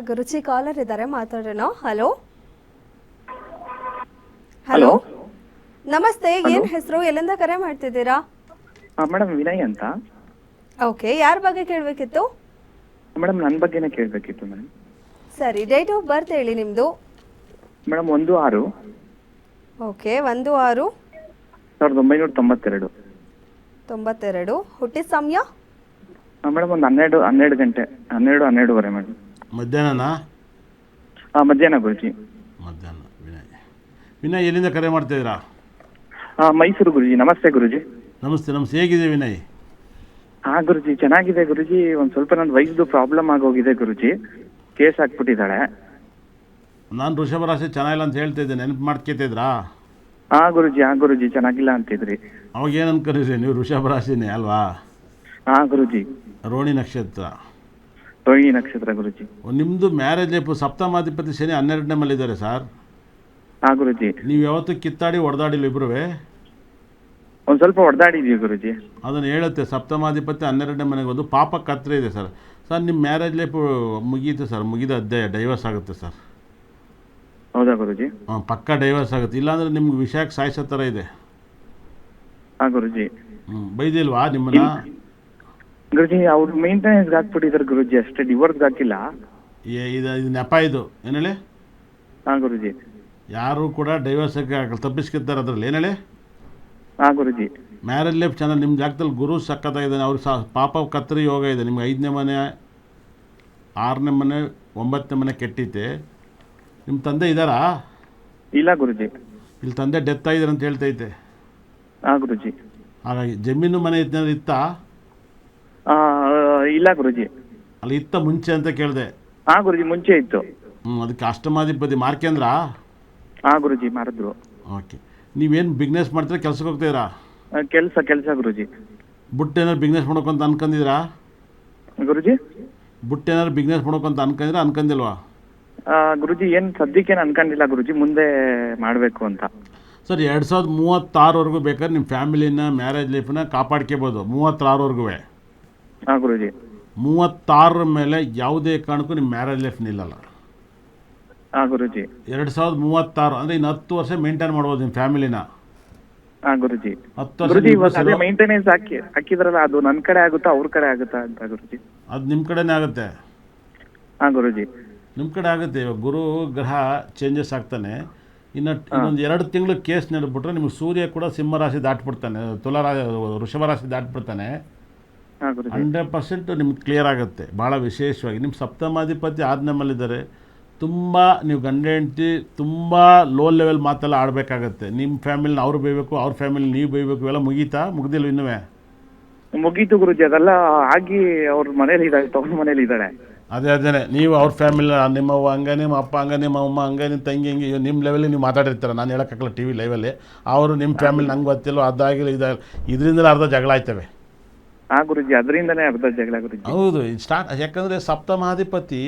ಗುರುಜಿ collar ಇದ್ದಾರೆ, ಮಾತಾಡೋಣ. Hello hello. Hello, ನಮಸ್ತೆ. ಹಲೋ. ಏನು ಹೆಸರು, ಎಲ್ಲಿಂದ ಕರೆ ಮಾಡ್ತಿದ್ದೀರಾ? ಮೇಡಮ್ ವಿನಯ್ ಅಂತ. ಓಕೆ, ಯಾರ ಬಗ್ಗೆ ಕೇಳಬೇಕಿತ್ತು? ಮೇಡಮ್ ನನ್ನ ಬಗ್ಗೆನೇ ಕೇಳಬೇಕಿತ್ತು ಮೇಡಮ್. ಸರಿ, ಡೇಟ್ ಆಫ್ ಬರ್ತ್ ಹೇಳಿ ನಿಮ್ಮದು. Madam 1/6 okay, 1/6 1992. 92. ಹುಟ್ಟಿದ ಸಮಯ? ಮೇಡಮ್ ಒಂದು 12 ಗಂಟೆ, 12:30 ಮೇಡಮ್. ಮಧ್ಯಾಹ್ನನಾ? ಮಧ್ಯಾಹ್ನ ಗುರುಜಿ. ಮಧ್ಯಾಹ್ನ. ವಿನಯ್ ಎಲ್ಲಿಂದ ಕರೆ ಮಾಡ್ತಾಯಿದ್ದೀರಾ? ಮೈಸೂರು ಗುರುಜಿ. ನಮಸ್ತೆ ಗುರುಜಿ. ನಮಸ್ತೆ ನಮಸ್ತೆ. ಹೇಗಿದೆ ವಿನಯ್? ಗುರುಜಿ ಚೆನ್ನಾಗಿದೆ ಗುರುಜಿ. ಒಂದು ಸ್ವಲ್ಪ ನನ್ನ ವಯಸ್ಸು ಪ್ರಾಬ್ಲಮ್ ಆಗೋಗಿದೆ ಗುರುಜಿ. ಕೇಸ್ ಹಾಕ್ಬಿಟ್ಟಿದ್ದಾಳೆ. ನಾನು ವೃಷಭ ರಾಶಿ ಚೆನ್ನಾಗಿಲ್ಲ ಅಂತ ಹೇಳ್ತಾ ಇದ್ದೆ, ನೆನಪು ಮಾಡ್ಕೊತಿದ್ರಾ? ಗುರುಜಿ ಚೆನ್ನಾಗಿಲ್ಲ ಅಂತಿದ್ರಿ. ಅವಾಗ ಏನು ಅನ್ಕೊಂಡಿದ್ರಿ ನೀವು? ವೃಷಭ ರಾಶಿನೇ ಅಲ್ವಾ? ಗುರುಜಿ. ರೋಹಿಣಿ ನಕ್ಷತ್ರ. ರೋಹಿಣಿ ನಕ್ಷತ್ರ ಗುರುಜಿ. ನಿಮ್ಮದು ಮ್ಯಾರೇಜ್ ಲೈಫ್ ಸಪ್ತಮಾಧಿಪತಿ ಶನಿ 12ನೇ ಮಲ್ಲಿದ್ದಾರೆ ಸರ್. ಗುರುಜಿ. ನೀವು ಯಾವತ್ತೂ ಕಿತ್ತಾಡಿ ಹೊಡೆದಾಡಿಲ್ಲ ಇಬ್ಬರೂ? ಒಂದು ಸ್ವಲ್ಪ ಹೊಡೆದಾಡಿದೀವಿ ಗುರುಜಿ. ಅದನ್ನು ಹೇಳುತ್ತೆ, ಸಪ್ತಮಾಧಿಪತಿ 12ನೇ ಮನೆಗೆ ಒಂದು ಪಾಪ ಕತ್ರೆ ಇದೆ ಸರ್. ಸರ್ ನಿಮ್ಮ ಮ್ಯಾರೇಜ್ ಲೈಫ್ ಮುಗೀತು ಸರ್, ಮುಗಿದ ಅಧ್ಯಾಯ, ಡೈವರ್ಸ್ ಆಗುತ್ತೆ ಸರ್. ಹೌದಾ ಗುರುಜಿ? ಪಕ್ಕ ಡೈವರ್ಸ್ ಆಗುತ್ತೆ. ಇಲ್ಲಾಂದರೆ ನಿಮ್ಗೆ ವಿಷಯಕ್ಕೆ ಸಾಯಿಸೋ ಥರ ಇದೆ. ಗುರುಜಿ. ಬೈದಿಲ್ವಾ ನಿಮ್ಮನ್ನ? ಗುರುಜಿ ಅವ್ರು ಮೇಂಟೆನೆನ್ಸ್ ಹಾಕ್ಬಿಟ್ಟಿದ್ದಾರೆ ಗುರುಜಿ, ಅಷ್ಟೇ, ಡಿವೋರ್ಸ್ ಹಾಕಿಲ್ಲ. ಇದು ನೆಪ ಇದು. ಏನು ಹೇಳಿ? ಗುರುಜಿ. ಯಾರು ಕೂಡ ಡೈವರ್ಸಕ್ಕೆ ತಪ್ಪಿಸ್ಕೊತಾರೆ ಅದರಲ್ಲಿ. ಏನು ಹೇಳಿ? ಗುರುಜಿ. ಮ್ಯಾರೇಜ್ ಲೈಫ್ ಚೆನ್ನಾಗಿ ನಿಮ್ಮ ಜಾಗದಲ್ಲಿ ಗುರು ಸಕ್ಕತ್ತಾಗಿದ್ದಾನೆ. ಅವ್ರಿಗೆ ಪಾಪ ಕತ್ರಿ ಯೋಗ ಇದೆ. ನಿಮ್ಗೆ 5ನೇ ಮನೆ, 6ನೇ ಮನೆ, 9ನೇ ಮನೆ ಕೆಟ್ಟೈತೆ. ನಿಮ್ಮ ತಂದೆ ಇದ್ದಾರಾ? ಇಲ್ಲ ಗುರುಜಿ. ಇಲ್ಲಿ ತಂದೆ ಡೆತ್ ಆಗಿದ್ದಾರೆ ಅಂತ ಹೇಳ್ತೈತೆ. ಗುರುಜಿ. ಹಾಗಾಗಿ ಜಮೀನು ಮನೆ ಏನಾದ್ರು ಇತ್ತಾ? ಇಲ್ಲ ಗುರುಜಿ. ಅಲ್ಲಿ ಇತ್ತ ಮುಂಚೆ ಅಂತ ಕೇಳಿದೆ. ಗುರುಜಿ ಮುಂಚೆ ಇತ್ತು. ಅದಕ್ಕೆ ಅಷ್ಟಮಾಧಿಪತಿ ಮಾರ್ಕೇಂದ್ರ. ಗುರುಜಿ ಮಾಡಿದ್ರು. ಓಕೆ. ನೀವೇನು ಬಿಸ್ನೆಸ್ ಮಾಡ್ತೀರಾ, ಕೆಲ್ಸಕ್ಕೆ ಹೋಗ್ತೀರಾ? ಕೆಲಸ ಗುರುಜಿ. ಬುಟ್ಟು ಏನಾದ್ರು ಬಿಸ್ನೆಸ್ ಮಾಡ್ಬೇಕಂತ ಅನ್ಕೊಂಡಿದ್ದೀರಾ ಗುರುಜಿ? ಬುಟ್ಟು ಏನಾದ್ರು ಬಿಸ್ನೆಸ್ ಮಾಡ್ಬೇಕಂತ ಅನ್ಕೊಂಡಿಲ್ವಾ? ಗುರುಜಿ ಏನು ಸದ್ಯಕ್ಕೇನು ಅನ್ಕೊಂಡಿಲ್ಲ ಗುರುಜಿ, ಮುಂದೆ ಮಾಡಬೇಕು ಅಂತ. ಸರ್ 2036ವರೆಗೂ ಬೇಕಾದ್ರೆ ನಿಮ್ಮ ಫ್ಯಾಮಿಲಿನ, ಮ್ಯಾರೇಜ್ ಲೈಫನ್ನ ಕಾಪಾಡ್ಕೋಬೋದು. 36ವರೆಗೂ. ಗುರುಜಿ. 36 ಮೇಲೆ ಯಾವುದೇ ಕಾರಣಕ್ಕೂ ನಿಮ್ಮ ಮ್ಯಾರೇಜ್ ಲೈಫ್ ನಿಲ್ಲಲ್ಲ. ಗುರುಜಿ. 2036 ಅಂದರೆ ಇನ್ನು 10 ವರ್ಷ ಮೇಂಟೈನ್ ಮಾಡ್ಬೋದು ನಿಮ್ಮ ಫ್ಯಾಮಿಲಿನ. ಗುರುಜಿ. 10 ಗುರುಜಿ ವರ್ಷ ಅದೇ ಮೇಂಟೆನೆನ್ಸ್ ಹಾಕಿದ್ರಲ್ಲ, ಅದು ನನ್ನ ಕಡೆ ಆಗುತ್ತಾ ಅವ್ರ ಕಡೆ ಆಗುತ್ತಾ ಅಂತ ಗುರುಜಿ? ಅದು ನಿಮ್ಮ ಕಡೆನೇ ಆಗುತ್ತೆ. ಗುರುಜಿ. ನಿಮ್ಮ ಕಡೆ ಆಗುತ್ತೆ. ಇವಾಗ ಗುರು ಗ್ರಹ ಚೇಂಜಸ್ ಆಗ್ತಾನೆ. ಇನ್ನೊಂದು 2 ತಿಂಗಳು ಕೇಸ್ ನಡೆದ್ಬಿಟ್ರೆ ನಿಮ್ಗೆ ಸೂರ್ಯ ಕೂಡ ಸಿಂಹರಾಶಿ ದಾಟ್ಬಿಡ್ತಾನೆ, ವೃಷಭ ರಾಶಿ ದಾಟ್ಬಿಡ್ತಾನೆ. 100% ನಿಮ್ಗೆ ಕ್ಲಿಯರ್ ಆಗುತ್ತೆ. ಭಾಳ ವಿಶೇಷವಾಗಿ ನಿಮ್ಮ ಸಪ್ತಮಾಧಿಪತಿ 6ನೇ ಮಲ್ಲಿದ್ದಾರೆ. ತುಂಬ ನೀವು ಗಂಡ ಹೆಂಡತಿ ತುಂಬ ಲೋ ಲೆವೆಲ್ ಮಾತೆಲ್ಲ ಆಡಬೇಕಾಗತ್ತೆ. ನಿಮ್ಮ ಫ್ಯಾಮಿಲಿನ ಅವ್ರು ಬೈಬೇಕು, ಅವ್ರ ಫ್ಯಾಮಿಲಿ ನೀವು ಬೈಬೇಕು. ಇವೆಲ್ಲ ಮುಗಿದಿಲ್ಲ ಇನ್ನೂ? ಮುಗೀತು ಗುರುಜಿ, ಅದೆಲ್ಲ ಆಗಿ ಅವ್ರ ಮನೇಲಿ ಇದ್ದಾಳೆ, ತವ್ರ ಮನೇಲಿ ಇದ್ದಾಳೆ. ಅದೇ ನೀವು ಅವ್ರ ಫ್ಯಾಮಿಲಿ, ನಿಮ್ಮ ಅವ್ವ ಹಂಗೆ, ನಿಮ್ಮ ಅಪ್ಪ ಹಂಗೆ, ನಿಮ್ಮ ಅಮ್ಮ ಹಂಗೆ, ನಿಮ್ಮ ತಂಗಿ ಹಂಗೆ, ನಿಮ್ಮ ಲೆವೆಲಿಗೆ ನೀವು ಮಾತಾಡಿರ್ತಾರೆ. ನಾನು ಹೇಳೋಕ್ಕಾಗಲ್ಲ ಟಿ ವಿ ಲೈವಲ್ಲಿ. ಅವರು ನಿಮ್ಮ ಫ್ಯಾಮಿಲಿ ನಂಗೆ ಗೊತ್ತಿಲ್ಲ, ಅದಾಗಿಲ್ಲ ಇದಾಗಿಲ್ಲ, ಇದರಿಂದಲೇ ಅರ್ಧ ಜಗಳ ಆಯ್ತವೆ. ಗುರುಜಿ, ಅದರಿಂದನೇ ಅರ್ಧ ಜಗಳ ಗುರುಜಿ. ಹೌದು, ಸ್ಟಾರ್ಟ್. ಯಾಕಂದರೆ ಸಪ್ತಮಾಧಿಪತಿ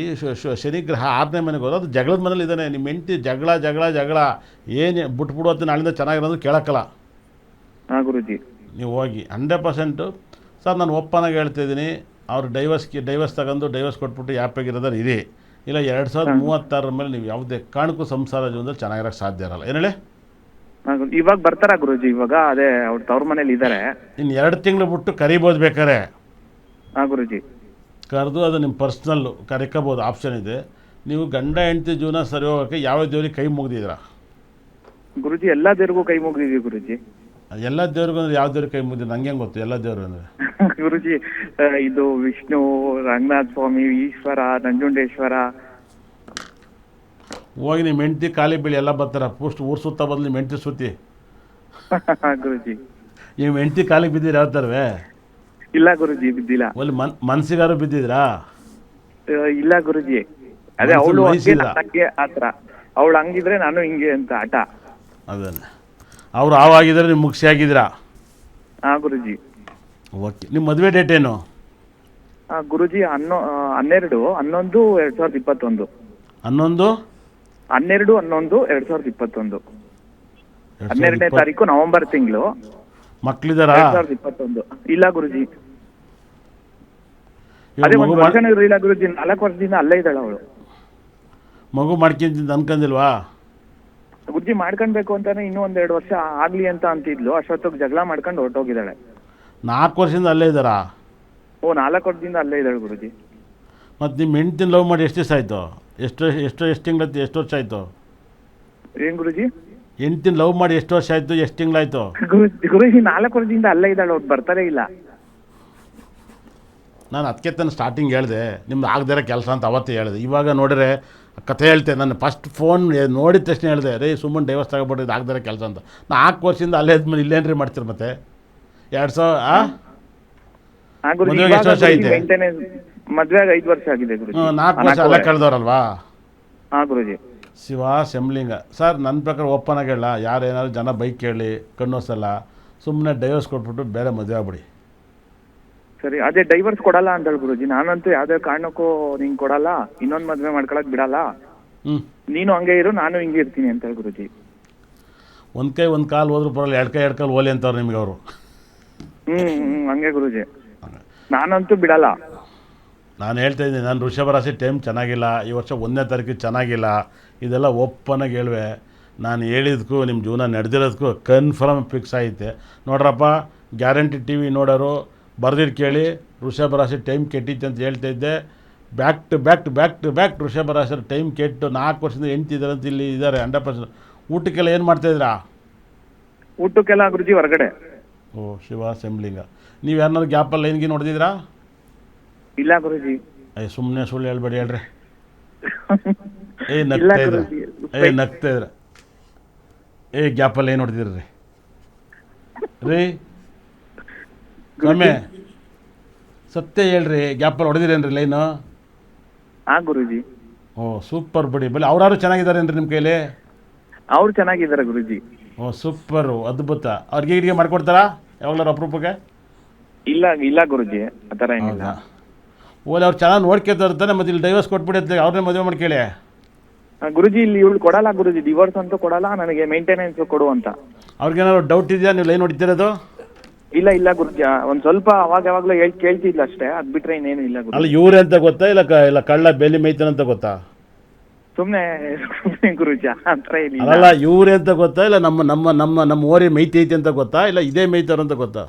ಶನಿಗ್ರಹ 6ನೇ ಮನೆಗೆ ಹೋದ, ಅದು ಜಗಳದ ಮನೇಲಿ ಇದ್ದಾನೆ. ನಿಮ್ಮ ಹೆಂಡತಿ ಜಗಳ ಏನು ಬಿಟ್ಬಿಡು ಅಂತ ನಾಳಿಂದ ಚೆನ್ನಾಗಿರೋದು ಕೇಳೋಕ್ಕಲ್ಲ. ಗುರುಜಿ. ನೀವು ಹೋಗಿ 100%. ಸರ್ ನಾನು ಓಪನಾಗಿ ಹೇಳ್ತಾಯಿದ್ದೀನಿ, ಅವ್ರು ಡೈವರ್ಸ್ ತಗೊಂಡು ಡೈವರ್ಸ್ ಕೊಟ್ಬಿಟ್ಟು ಯಾಪಾಗಿರೋದಾರು ಇರಿ. ಇಲ್ಲ 2036 ಮೇಲೆ ನೀವು ಯಾವುದೇ ಕಾರಣಕ್ಕೂ ಸಂಸಾರ ಜೀವನದಲ್ಲಿ ಚೆನ್ನಾಗಿರೋಕ್ಕೆ ಸಾಧ್ಯ ಇರಲ್ಲ. ಏನು ಹೇಳಿ? ಇವಾಗ ಬರ್ತಾರಾ ಗುರುಜಿ? ಇವಾಗ ಅದೇ ಅವ್ರ ತವ್ರ ಮನೇಲಿ ಇದ್ದಾರೆ. ಇನ್ನು 2 ತಿಂಗಳು ಬಿಟ್ಟು ಕರಿಬೋದು ಬೇಕಾರೆ. ಗುರುಜಿ. ಕರೆದು ಅದು ನಿಮ್ಮ ಪರ್ಸ್ನಲ್ಲು ಕರಿಕೋಬೋದು, ಆಪ್ಷನ್ ಇದೆ. ನೀವು ಗಂಡ ಹೆಂಡತಿ ಜೀವನ ಸರಿ ಹೋಗೋಕ್ಕೆ ಯಾವ ದೇವ್ರಿಗೆ ಕೈ ಮುಗಿದಿದ್ದೀರಾ? ಗುರುಜಿ ಎಲ್ಲ ದೇವ್ರಿಗೂ ಕೈ ಮುಗಿದಿದ್ದೀವಿ ಗುರುಜಿ. ಎಲ್ಲ ದೇವ್ರಿಗೂ ಅಂದರೆ ಯಾವ ದೇವ್ರಿಗೆ ಕೈ ಮುಗಿದಿದೆ ನಂಗೆ ಗೊತ್ತು. ಎಲ್ಲ ದೇವ್ರು ಅಂದರೆ ಗುರುಜಿ, ಇದು ವಿಷ್ಣು, ರಂಗನಾಥ ಸ್ವಾಮಿ, ಈಶ್ವರ, ನಂಜುಂಡೇಶ್ವರ. ಹೋಗಿ ನಿಮ್ಮ ಹೆಂಡತಿ ಖಾಲಿ ಬೀಳಿ ಎಲ್ಲ ಬರ್ತಾರೆ. ಊರು ಸುತ್ತ ಬದಲು ನಿಮ್ಮ ಹೆಂಡತಿ ಸುತ್ತಿ. ಗುರುಜಿ. ನಿಮ್ಮ ಹೆಂಡತಿ ಕಾಲಿಗೆ ಬಿದ್ದಿರ ಯಾವ್ತಾರವೇ? ಇಲ್ಲ ಗುರುಜಿ, ಬಿದ್ದಿಲ್ಲ. ಒಳ್ಳೆ ಮನ್ಸಿಗಾರು ಬಿದ್ದಿದ್ರಾ? ಇಲ್ಲ ಗುರುಜಿ. ಅದೇ ಅವಳು ಆತರ, ಅವಳು ಹಂಗಿದ್ರೆ ನಾನು ಹಿಂಗೆ ಅಂತ ಆಟ. ಅದನ್ನ ಅವ್ರು ಆವಾಗಿದ್ರೆ ನೀವು ಮುಗಿಸಿ ಆಗಿದ್ದೀರಾ? ಗುರುಜಿ. ಓಕೆ. ನಿಮ್ಮ ಮದುವೆ ಡೇಟ್ ಏನು? ಗುರುಜಿ 12/11/2021. 12/11/2021. 12ನೇ ತಾರೀಕು ನವೆಂಬರ್ ತಿಂಗಳು. ಮಕ್ಕಳಿದಾರಾ? 2021. ಇಲ್ಲ ಗುರುಜಿ. ಅದೇ 1 ವರ್ಷನೂ ಇರಲಿಲ್ಲ ಗುರುಜಿ. 4 ವರ್ಷದಿಂದ ಅಲ್ಲೇ ಇದ್ದಾಳೆ ಅವಳು. ಮಗು ಮಾಡ್ಕೊಂತಿದ್ದು ಅನ್ಕೊಂಡಿಲ್ವಾ? ಗುರುಜಿ ಮಾಡ್ಕೊಳ್ಬೇಕು ಅಂತಾನೆ ಇನ್ನೂ 1-2 ವರ್ಷ ಆಗ್ಲಿ ಅಂತ ಅಂತಿದ್ಲು. ಅಷ್ಟೊತ್ತಿಗೆ ಜಗಳ ಮಾಡ್ಕೊಂಡು ಹೊರಟೋಗಿದ್ದಾಳೆ. 4 ವರ್ಷದಿಂದ ಅಲ್ಲೇ ಇದ್ದಾರಾ? ಓ 4 ವರ್ಷದಿಂದ ಅಲ್ಲೇ ಇದ್ದಾಳೆ ಗುರುಜಿ. ಮತ್ತು ನಿಮ್ಮ ಹೆಂಡ್ತಿನ ಲವ್ ಮಾಡಿ ಎಷ್ಟು ದಿವಸ ಆಯಿತು? ಎಷ್ಟು ತಿಂಗಳಾಯ್ತು? ಎಷ್ಟು ವರ್ಷ ಆಯಿತು? ಏನ್ ಗುರುಜಿ? ಹೆಂಡ್ತಿನ ಲವ್ ಮಾಡಿ ಎಷ್ಟು ವರ್ಷ ಆಯಿತು? ಎಷ್ಟು ತಿಂಗಳಾಯಿತು? ಗುರುಜಿ 4 ವರ್ಷದಿಂದ ಅಲ್ಲೇ ಇದ್ದಾಳೆ, ಅವ್ರು ಬರ್ತಾರೇ ಇಲ್ಲ. ನಾನು ಅದಕ್ಕೆ ತಾನು ಸ್ಟಾರ್ಟಿಂಗ್ ಹೇಳಿದೆ ನಿಮ್ದು ಆಗದಿರೋ ಕೆಲಸ ಅಂತ ಅವತ್ತೇ ಹೇಳಿದೆ. ಇವಾಗ ನೋಡಿದ್ರೆ ಕಥೆ ಹೇಳ್ತೆ. ನಾನು ಫಸ್ಟ್ ಫೋನ್ ನೋಡಿದ ತಕ್ಷಣ ಹೇಳಿದೆ, ರೇ ಸುಮ್ಮನೆ ಡೈವರ್ಸ್ ತಗೊಬಿಟ್ಟು ಇದು ಆಗದಿರೋ ಕೆಲಸ ಅಂತ. 4 ವರ್ಷದಿಂದ ಅಲ್ಲೇ ಇದ್ಮೇಲೆ ಇಲ್ಲೇನ್ರಿ ಮಾಡ್ತೀರಿ ಮತ್ತೆ? 2000 ಮದುವೆಗೆ ಎಷ್ಟು ವರ್ಷ ಐತೆ? ಮದ್ವೆಗೆ 5 ವರ್ಷ ಆಗಿದೆ ಗುರುಜಿ. 4 ವರ್ಷ ಅಲ್ಲೇ ಕಳೆದವ್ರಲ್ವಾ? ಹಾ ಗುರುಜಿ. ಶಿವ ಸೆಂಬ್ಲಿಂಗ ಸರ್, ನನ್ನ ಪ್ರಕಾರ ಓಪನ್ ಆಗಿ ಹೇಳ, ಯಾರು ಏನಾದ್ರು ಜನ ಬೈಕ್ ಕೇಳಿ ಕಣ್ಣೋಸಲ್ಲ, ಸುಮ್ಮನೆ ಡೈವರ್ಸ್ ಕೊಟ್ಬಿಟ್ಟು ಬೇರೆ ಮದುವೆ ಆಗ್ಬಿಡಿ. ಸರಿ, ಅದೇ ಡೈವರ್ಸ್ ಕೊಡಲ್ಲ ಅಂತ ಹೇಳಿ ಗುರುಜಿ. ನಾನಂತೂ ಯಾವ್ದೇ ಕಾರಣಕ್ಕೂ ನಿಂಗೆ ಕೊಡಲ್ಲ, ಇನ್ನೊಂದು ಮದ್ವೆ ಮಾಡ್ಕೊಳಕ್ ಬಿಡಲ್ಲ, ನೀನು ಹಂಗೆ ಇರು, ನಾನು ಹಿಂಗೆ ಇರ್ತೀನಿ ಅಂತ ಹೇಳಿ ಗುರುಜಿ. ಒಂದು ಕೈ ಒಂದು ಕಾಲು ಹೋದ್ರು ಪರಲ್ಲ, 2 ಕೈ 2 ಕಾಲು ಓಲಿ ಅಂತವ್ರು ನಿಮಗೆ ಅವರು. ಹಂಗೆ ಗುರುಜಿ, ನಾನಂತೂ ಬಿಡಲ್ಲ. ನಾನು ಹೇಳ್ತಾ ಇದ್ದೀನಿ, ನಾನು ವೃಷಭ ರಾಶಿ ಟೈಮ್ ಚೆನ್ನಾಗಿಲ್ಲ, ಈ ವರ್ಷ 1ನೇ ತಾರೀಕು ಚೆನ್ನಾಗಿಲ್ಲ, ಇದೆಲ್ಲ ಓಪನ್ನಾಗಿ ಹೇಳುವೆ. ನಾನು ಹೇಳಿದ್ಕು ನಿಮ್ಮ ಜೀವನ ನಡೆದಿರೋದಕ್ಕೂ ಕನ್ಫರ್ಮ್ ಫಿಕ್ಸ್ ಐತೆ. ನೋಡ್ರಪ್ಪ, ಗ್ಯಾರಂಟಿ ಟಿ ವಿ ನೋಡೋರು ಬರ್ದಿದ್ದು ಕೇಳಿ, ವೃಷಭ ರಾಶಿ ಟೈಮ್ ಕೆಟ್ಟಿತ್ತು ಅಂತ ಹೇಳ್ತಾ ಇದ್ದೆ. ಬ್ಯಾಕ್ ಟು ಬ್ಯಾಕ್ ವೃಷಭ ರಾಶಿ ಟೈಮ್ ಕೆಟ್ಟು 4 ವರ್ಷದಿಂದ ಹೆಂಡ್ತಿದ್ದಾರೆ ಅಂತ ಇಲ್ಲಿ ಇದ್ದಾರೆ 100%. ಊಟಕ್ಕೆಲ್ಲ ಏನು ಮಾಡ್ತಾಯಿದ್ರಾ? ಊಟಕ್ಕೆಲ್ಲ ಗುರುಜಿ ಹೊರಗಡೆ. ಓ ಶಿವ ಸೆಂಬ್ಲಿಂಗ. ನೀವು ಯಾರನ್ನಾದ್ರು ಗ್ಯಾಪಲ್ಲಿ ಲೈನ್ಗೆ ನೋಡಿದಿರಾ? ಇಲ್ಲ ಗುರುಜಿ. ಸುಮ್ಮನೆ ಸುಳ್ಳು ಹೇಳ್ಬೇಡಿ, ಹೇಳ್ರಿ. ನಗ್ತಾ ಇದ್ರೆ ಗ್ಯಾಪಲ್ಲಿ ಏನು ನೋಡ್ತಿದ್ರಿ ರೀ? ಕಮ್ಮೆ ಸತ್ಯ ಹೇಳ್ರಿ, ಗ್ಯಾಪಲ್ಲಿ ಹೊಡೆದಿರೇನ್ರಿ ಲೈನು? ಗುರುಜಿ. ಓ ಸೂಪರ್ ಬಿಡಿ. ಬಲ್ಲಿ ಅವ್ರಾರು ಚೆನ್ನಾಗಿದ್ದಾರೇನ್ರಿ ನಿಮ್ಮ ಕೈಲಿ? ಅವ್ರು ಚೆನ್ನಾಗಿದ್ದಾರೆ ಗುರುಜಿ. ಓ ಸೂಪರು, ಅದ್ಭುತ. ಅವ್ರಿಗೆ ಹೀಗೆ ಮಾಡ್ಕೊಡ್ತಾರಾ ಯಾವಾಗಲಾರು ಅಪರೂಪಕ್ಕೆ? ಇಲ್ಲ ಗುರುಜಿ, ಆ ಥರ ಏನಿಲ್ಲ. ಓಲೆ ಅವ್ರು ಚೆನ್ನಾಗಿ ನೋಡ್ಕೊತಾರೆ ತಾನೆ, ಮತ್ತೆ ಇಲ್ಲಿ ಡೈವರ್ಸ್ ಕೊಟ್ಬಿಡಿ ಅಂತ ಅವ್ರನ್ನೇ ಮದುವೆ ಮಾಡ್ಕೇಳಿ. ಗುರುಜಿ ಇಲ್ಲಿ ಇವಳು ಕೊಡಲ್ಲ ಗುರುಜಿ, ಡಿವೋರ್ಸ್ ಅಂತೂ ಕೊಡಲ್ಲ, ನನಗೆ ಮೇಂಟೆನೆನ್ಸ್ ಕೊಡು ಅಂತ. ಅವ್ರಿಗೇನಾದ್ರು ಡೌಟ್ ಇದೆಯಾ ನೀವು ಲೈನ್ ಹೊಡಿತಿರೋದು? ಇಲ್ಲ ಗುರುಜಿ, ಒಂದ್ ಸ್ವಲ್ಪ ಅವಾಗವಾಗ್ಲೂ ಕೇಳ್ತಿದ್ಲ ಅಷ್ಟೇ, ಅದ್ ಬಿಟ್ರೆ ಇನ್ನೇನು ಇಲ್ಲ ಗುರುಜಿ. ಅಲ್ಲ ಇವ್ರೆ ಅಂತ ಗೊತ್ತಾ, ಇಲ್ಲ ಕಳ್ಳ ಬೇಲಿ ಮೈತಾನ ಅಂತ ಗೊತ್ತಾ? ಸುಮ್ನೆ ಗುರುಜಿ, ಆ ಥರ ಏನಿಲ್ಲ. ಅಲ್ಲ ಇವ್ರೆ ಅಂತ ಗೊತ್ತಾ, ಇಲ್ಲ ನಮ್ಮ ಓರಿ ಮೈತಿ ಐತಿ ಅಂತ ಗೊತ್ತಾ, ಇಲ್ಲ ಇದೇ ಮೈತಾರ ಅಂತ ಗೊತ್ತಾ?